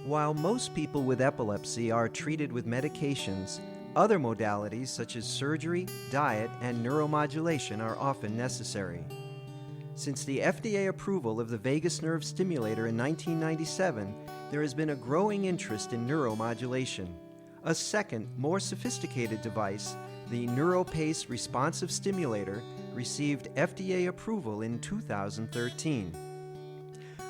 While most people with epilepsy are treated with medications, other modalities such as surgery, diet, and neuromodulation are often necessary. Since the FDA approval of the vagus nerve stimulator in 1997, there has been a growing interest in neuromodulation. A second, more sophisticated device, the NeuroPace responsive stimulator, received FDA approval in 2013.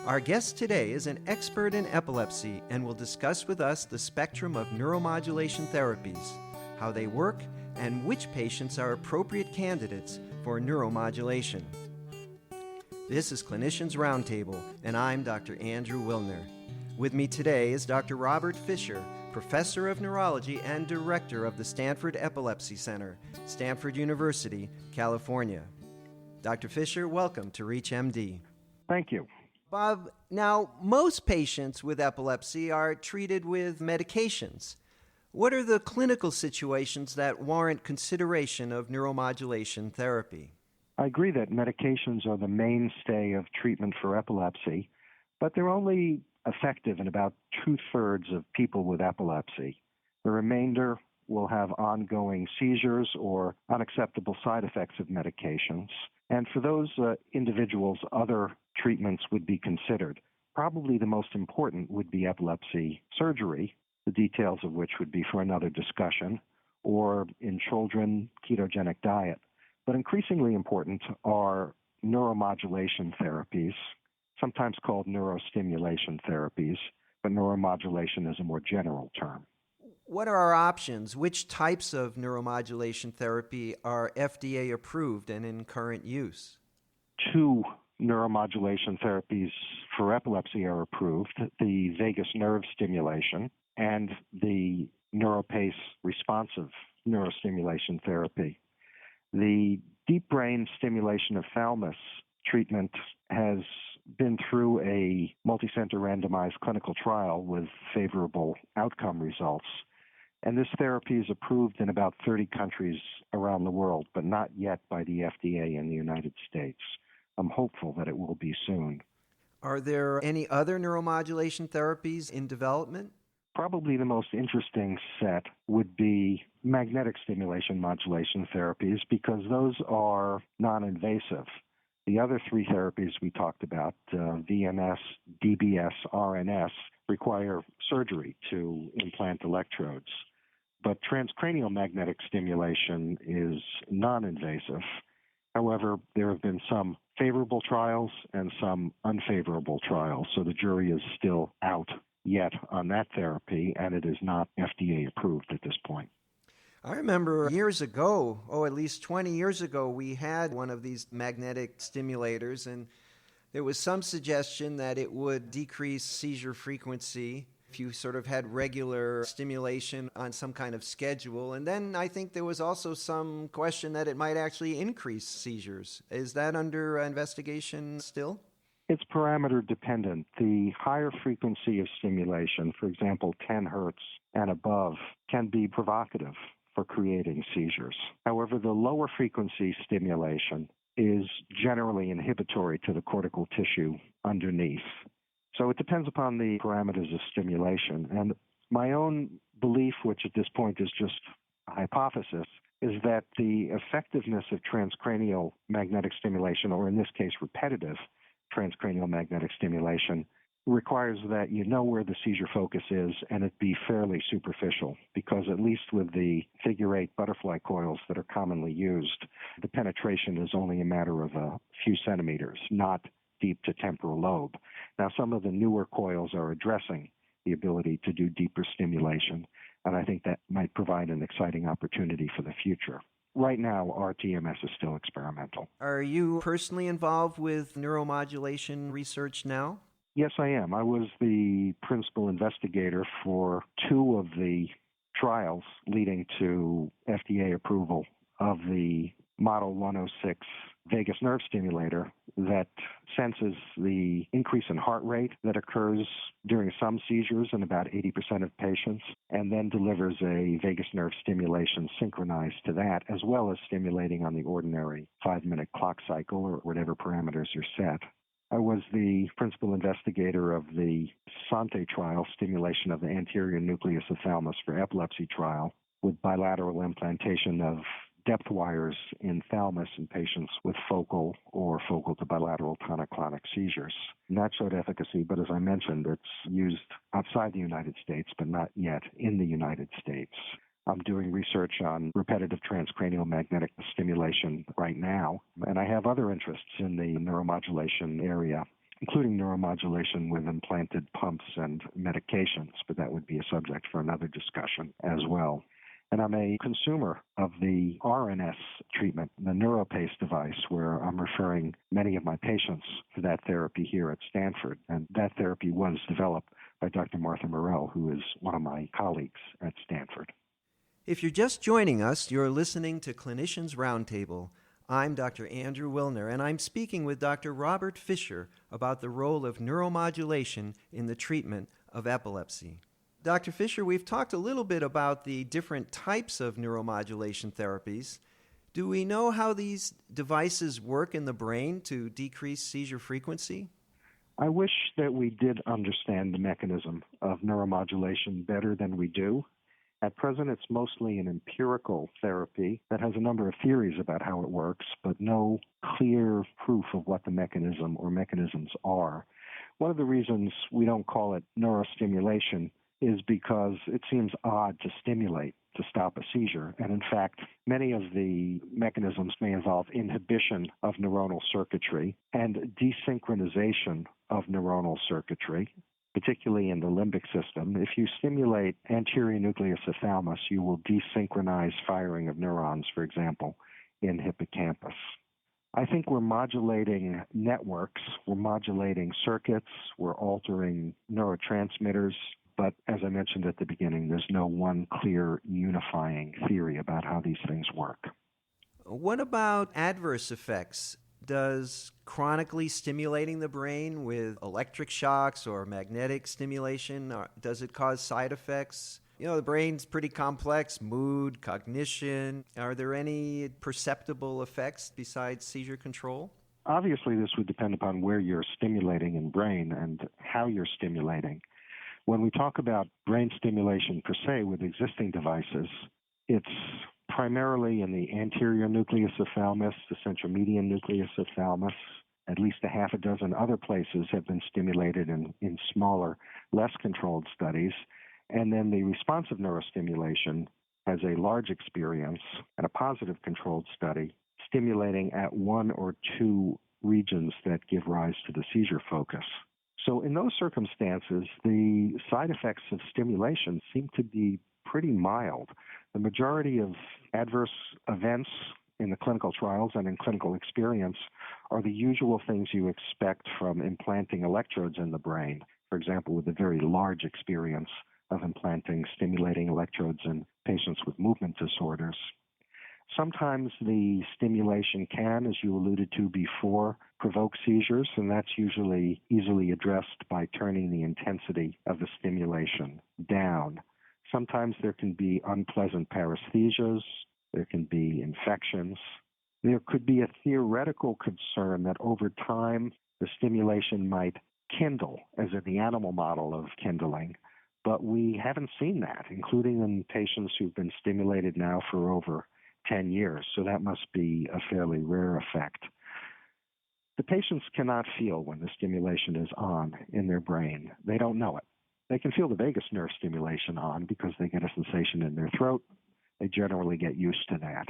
Our guest today is an expert in epilepsy and will discuss with us the spectrum of neuromodulation therapies, how they work, and which patients are appropriate candidates for neuromodulation. This is Clinicians Roundtable, and I'm Dr. Andrew Wilner. With me today is Dr. Robert Fisher, Professor of Neurology and Director of the Stanford Epilepsy Center, Stanford University, California. Dr. Fisher, welcome to ReachMD. Thank you. Bob, now most patients with epilepsy are treated with medications. What are the clinical situations that warrant consideration of neuromodulation therapy? I agree that medications are the mainstay of treatment for epilepsy, but they're only effective in about 2/3 of people with epilepsy. The remainder will have ongoing seizures or unacceptable side effects of medications. And for those individuals, other treatments would be considered. Probably the most important would be epilepsy surgery, the details of which would be for another discussion, or in children, ketogenic diet. But increasingly important are neuromodulation therapies, sometimes called neurostimulation therapies, but neuromodulation is a more general term. What are our options? Which types of neuromodulation therapy are FDA approved and in current use? 2 neuromodulation therapies for epilepsy are approved, the vagus nerve stimulation and the NeuroPace responsive neurostimulation therapy. The deep brain stimulation of thalamus treatment has been through a multicenter randomized clinical trial with favorable outcome results. And this therapy is approved in about 30 countries around the world, but not yet by the FDA in the United States. I'm hopeful that it will be soon. Are there any other neuromodulation therapies in development? Probably the most interesting set would be magnetic stimulation modulation therapies because those are non-invasive. The other 3 therapies we talked about, VNS, DBS, RNS, require surgery to implant electrodes. But transcranial magnetic stimulation is non-invasive. However, there have been some favorable trials and some unfavorable trials, so the jury is still out yet on that therapy, and it is not FDA approved at this point. I remember years ago, at least 20 years ago, we had one of these magnetic stimulators, and there was some suggestion that it would decrease seizure frequency if you sort of had regular stimulation on some kind of schedule. And then I think there was also some question that it might actually increase seizures. Is that under investigation still? It's parameter dependent. The higher frequency of stimulation, for example, 10 hertz and above, can be provocative for creating seizures. However, the lower frequency stimulation is generally inhibitory to the cortical tissue underneath. So it depends upon the parameters of stimulation. And my own belief, which at this point is just a hypothesis, is that the effectiveness of transcranial magnetic stimulation, or in this case repetitive transcranial magnetic stimulation, requires that you know where the seizure focus is and it be fairly superficial, because at least with the figure-8 butterfly coils that are commonly used, the penetration is only a matter of a few centimeters, not deep to temporal lobe. Now, some of the newer coils are addressing the ability to do deeper stimulation, and I think that might provide an exciting opportunity for the future. Right now, our TMS is still experimental. Are you personally involved with neuromodulation research now? Yes, I am. I was the principal investigator for 2 of the trials leading to FDA approval of the Model 106 vagus nerve stimulator that senses the increase in heart rate that occurs during some seizures in about 80% of patients, and then delivers a vagus nerve stimulation synchronized to that, as well as stimulating on the ordinary 5-minute clock cycle or whatever parameters are set. I was the principal investigator of the SANTE trial, stimulation of the anterior nucleus of thalamus for epilepsy trial, with bilateral implantation of depth wires in thalamus in patients with focal or focal to bilateral tonic-clonic seizures. And that showed efficacy, but as I mentioned, it's used outside the United States, but not yet in the United States. I'm doing research on repetitive transcranial magnetic stimulation right now, and I have other interests in the neuromodulation area, including neuromodulation with implanted pumps and medications, but that would be a subject for another discussion as well. And I'm a consumer of the RNS treatment, the NeuroPace device, where I'm referring many of my patients to that therapy here at Stanford. And that therapy was developed by Dr. Martha Morell, who is one of my colleagues at Stanford. If you're just joining us, you're listening to Clinicians Roundtable. I'm Dr. Andrew Wilner, and I'm speaking with Dr. Robert Fisher about the role of neuromodulation in the treatment of epilepsy. Dr. Fisher, we've talked a little bit about the different types of neuromodulation therapies. Do we know how these devices work in the brain to decrease seizure frequency? I wish that we did understand the mechanism of neuromodulation better than we do. At present, it's mostly an empirical therapy that has a number of theories about how it works, but no clear proof of what the mechanism or mechanisms are. One of the reasons we don't call it neurostimulation is because it seems odd to stimulate to stop a seizure. And in fact, many of the mechanisms may involve inhibition of neuronal circuitry and desynchronization of neuronal circuitry, particularly in the limbic system. If you stimulate anterior nucleus of thalamus, you will desynchronize firing of neurons, for example, in hippocampus. I think we're modulating networks, we're modulating circuits, we're altering neurotransmitters, but as I mentioned at the beginning, there's no one clear unifying theory about how these things work. What about adverse effects? Does chronically stimulating the brain with electric shocks or magnetic stimulation, does it cause side effects? You know, the brain's pretty complex, mood, cognition. Are there any perceptible effects besides seizure control? Obviously, this would depend upon where you're stimulating in brain and how you're stimulating. When we talk about brain stimulation per se with existing devices, it's primarily in the anterior nucleus of thalamus, the centromedian nucleus of thalamus. At least a half a dozen other places have been stimulated in smaller, less controlled studies. And then the responsive neurostimulation has a large experience and a positive controlled study stimulating at one or two regions that give rise to the seizure focus. So in those circumstances, the side effects of stimulation seem to be pretty mild. The majority of adverse events in the clinical trials and in clinical experience are the usual things you expect from implanting electrodes in the brain, for example, with a very large experience of implanting stimulating electrodes in patients with movement disorders. Sometimes the stimulation can, as you alluded to before, provoke seizures, and that's usually easily addressed by turning the intensity of the stimulation down. Sometimes there can be unpleasant paresthesias, there can be infections. There could be a theoretical concern that over time the stimulation might kindle, as in the animal model of kindling, but we haven't seen that, including in patients who've been stimulated now for over 10 years, so that must be a fairly rare effect. The patients cannot feel when the stimulation is on in their brain. They don't know it. They can feel the vagus nerve stimulation on because they get a sensation in their throat. They generally get used to that.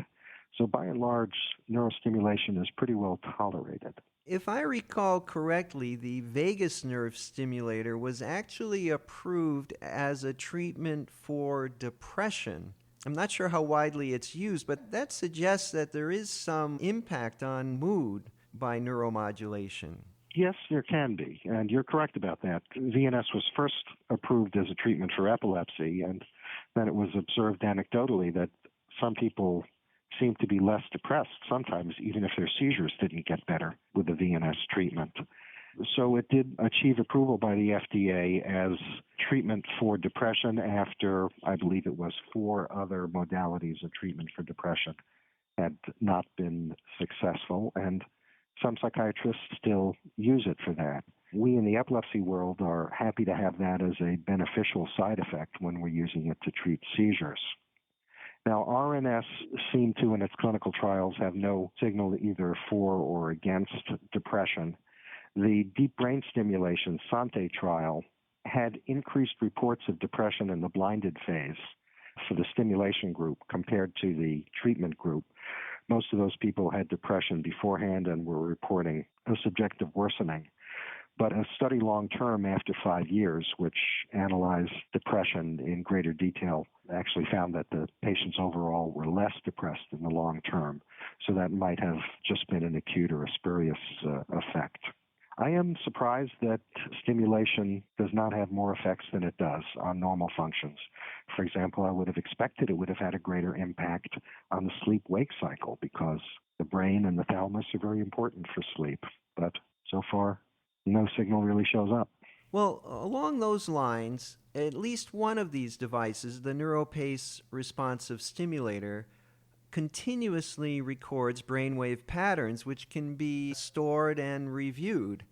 So by and large, neurostimulation is pretty well tolerated. If I recall correctly, the vagus nerve stimulator was actually approved as a treatment for depression. I'm not sure how widely it's used, but that suggests that there is some impact on mood by neuromodulation. Yes, there can be, and you're correct about that. VNS was first approved as a treatment for epilepsy, and then it was observed anecdotally that some people seem to be less depressed, sometimes even if their seizures didn't get better with the VNS treatment. So it did achieve approval by the FDA as treatment for depression after, I believe it was 4 other modalities of treatment for depression had not been successful. And some psychiatrists still use it for that. We in the epilepsy world are happy to have that as a beneficial side effect when we're using it to treat seizures. Now, RNS seemed to, in its clinical trials, have no signal either for or against depression. The deep brain stimulation Sante trial had increased reports of depression in the blinded phase for the stimulation group compared to the treatment group. Most of those people had depression beforehand and were reporting a subjective worsening. But a study long-term after 5 years, which analyzed depression in greater detail, actually found that the patients overall were less depressed in the long term. So that might have just been an acute or a spurious effect. I am surprised that stimulation does not have more effects than it does on normal functions. For example, I would have expected it would have had a greater impact on the sleep-wake cycle because the brain and the thalamus are very important for sleep. But so far, no signal really shows up. Well, along those lines, at least one of these devices, the NeuroPace responsive stimulator, continuously records brainwave patterns which can be stored and reviewed.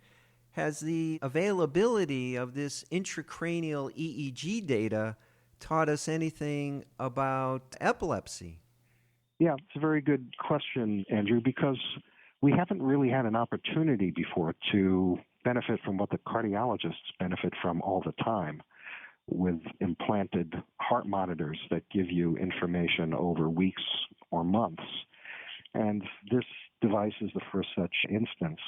Has the availability of this intracranial EEG data taught us anything about epilepsy? Yeah, it's a very good question, Andrew, because we haven't really had an opportunity before to benefit from what the cardiologists benefit from all the time, with implanted heart monitors that give you information over weeks or months. And this device is the first such instance.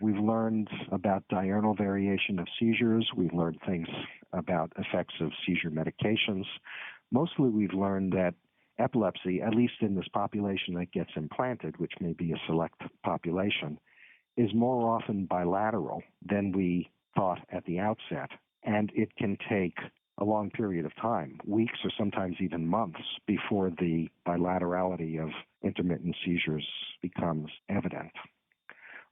We've learned about diurnal variation of seizures. We've learned things about effects of seizure medications. Mostly we've learned that epilepsy, at least in this population that gets implanted, which may be a select population, is more often bilateral than we thought at the outset. And it can take a long period of time, weeks or sometimes even months, before the bilaterality of intermittent seizures becomes evident.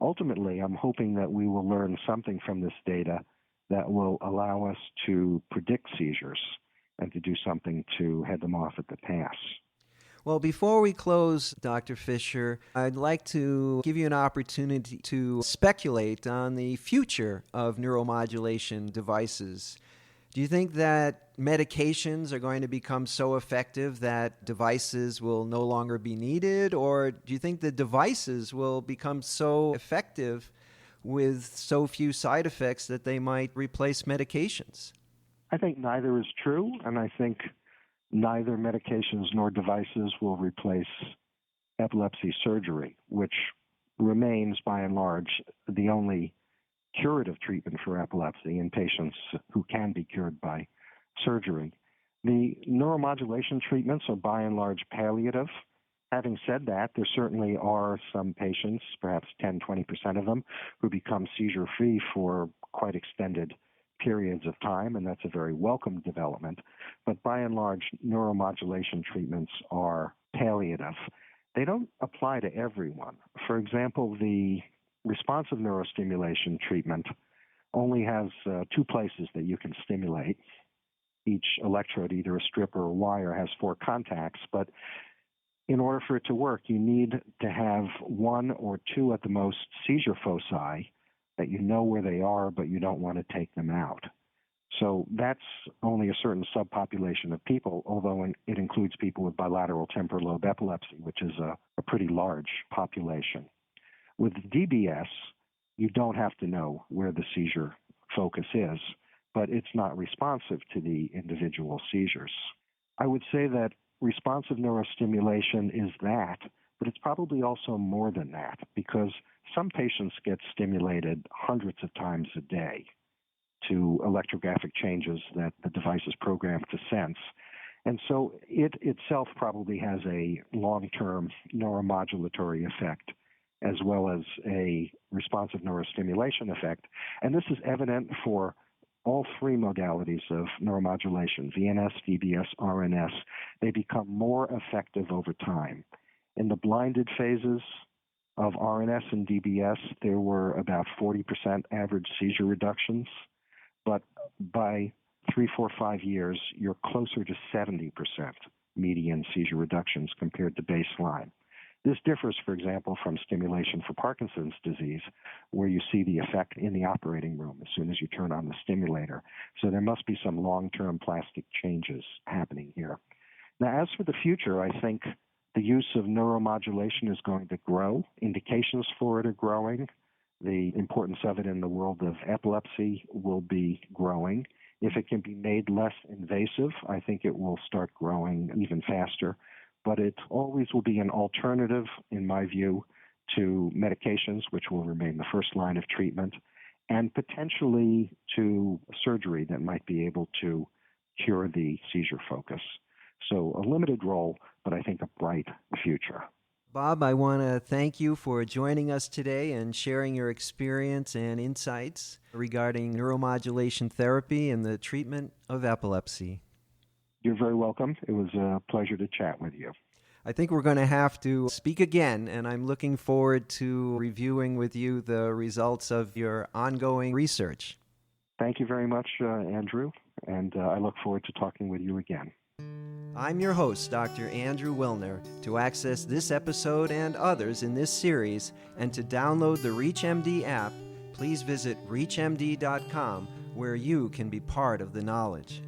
Ultimately, I'm hoping that we will learn something from this data that will allow us to predict seizures and to do something to head them off at the pass. Well, before we close, Dr. Fisher, I'd like to give you an opportunity to speculate on the future of neuromodulation devices. Do you think that medications are going to become so effective that devices will no longer be needed, or do you think the devices will become so effective with so few side effects that they might replace medications? I think neither is true, and I think neither medications nor devices will replace epilepsy surgery, which remains, by and large, the only curative treatment for epilepsy in patients who can be cured by surgery. The neuromodulation treatments are, by and large, palliative. Having said that, there certainly are some patients, perhaps 10-20% of them, who become seizure-free for quite extended periods of time, and that's a very welcome development. But by and large, neuromodulation treatments are palliative. They don't apply to everyone. For example, the responsive neurostimulation treatment only has 2 places that you can stimulate. Each electrode, either a strip or a wire, has 4 contacts, but in order for it to work, you need to have 1 or 2 at the most seizure foci that you know where they are, but you don't want to take them out. So that's only a certain subpopulation of people, although it includes people with bilateral temporal lobe epilepsy, which is a pretty large population. With DBS, you don't have to know where the seizure focus is, but it's not responsive to the individual seizures. I would say that responsive neurostimulation is that, but it's probably also more than that, because some patients get stimulated hundreds of times a day to electrographic changes that the device is programmed to sense. And so it itself probably has a long-term neuromodulatory effect as well as a responsive neurostimulation effect. And this is evident for all 3 modalities of neuromodulation, VNS, DBS, RNS. They become more effective over time. In the blinded phases of RNS and DBS, there were about 40% average seizure reductions, but by 3, 4, 5 years, you're closer to 70% median seizure reductions compared to baseline. This differs, for example, from stimulation for Parkinson's disease, where you see the effect in the operating room as soon as you turn on the stimulator. So there must be some long-term plastic changes happening here. Now, as for the future, I think the use of neuromodulation is going to grow. Indications for it are growing. The importance of it in the world of epilepsy will be growing. If it can be made less invasive, I think it will start growing even faster. But it always will be an alternative, in my view, to medications, which will remain the first line of treatment, and potentially to surgery that might be able to cure the seizure focus. So a limited role, but I think a bright future. Bob, I want to thank you for joining us today and sharing your experience and insights regarding neuromodulation therapy and the treatment of epilepsy. You're very welcome. It was a pleasure to chat with you. I think we're going to have to speak again, and I'm looking forward to reviewing with you the results of your ongoing research. Thank you very much, Andrew, and I look forward to talking with you again. I'm your host, Dr. Andrew Wilner. To access this episode and others in this series and to download the ReachMD app, please visit reachmd.com, where you can be part of the knowledge.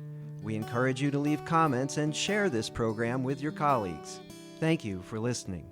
We encourage you to leave comments and share this program with your colleagues. Thank you for listening.